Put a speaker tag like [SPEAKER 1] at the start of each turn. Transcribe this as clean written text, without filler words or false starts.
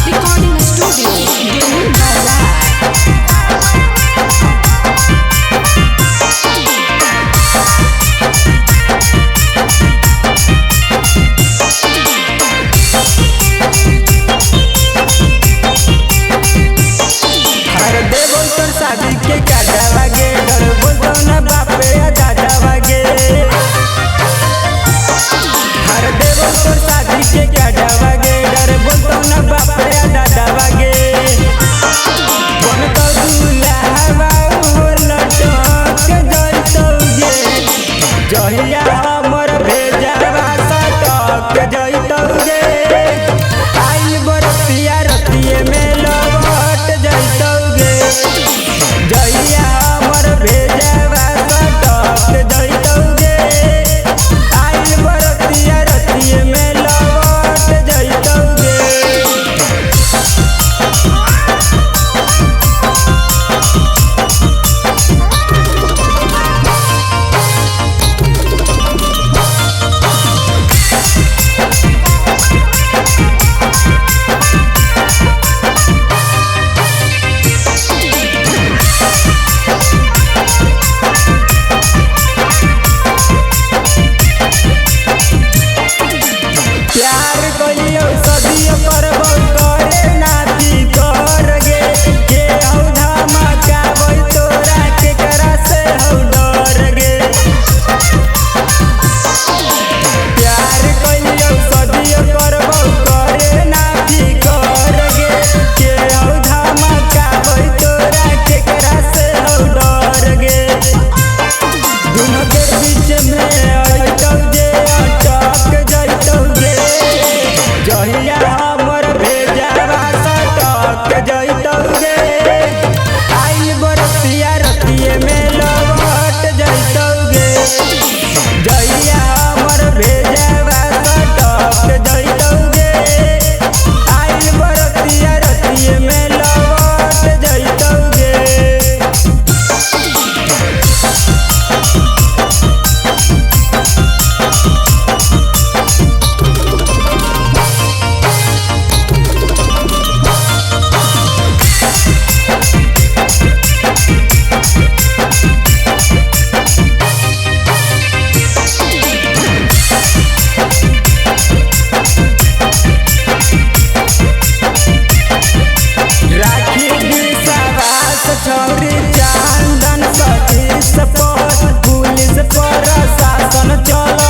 [SPEAKER 1] Recording Studio, Gilgit Bazaar।
[SPEAKER 2] हर देवो तोर शादी के काटावा गे डर बोलतो ना बापे या दादावा गे। हर देवो तोर शादी के काटावा गे डर बोलतो ना बापे या दादावा गे। बन तो दुल्हावा हो लटक जइतो गे जहिया हमर भेजावा सटक जइतो गे। आइल बरतिया रतिये में लौट जइतो गे जहिया हमर भेजावा सटक जइतो गे। आइल बरतिया रतिये में लौट जइतो गे। प्यार कलियो सदियो करबो करे नाती कर गे के हौ धमकाबै तोरा केकरा से हौ डर गे। प्यार कलियो सदियो करबो करे नाती कर गे के हौ धमकाबै तोरा केकरा से हौ डर गे। दुनो के बीच में अटौ जे अटक जइतौ गे जहिया हमर भेजावा सटक जइतौ गे। आइल बरतिया रतिये में लौट जइतौ गे जहिया हमर भेजावा सटक जइतौ गे। आइल बरतिया रतिये में लौट जइतौ गे। राखी विश्वास छौरी चांदन सतीश पर पुलिस प्रशासन चल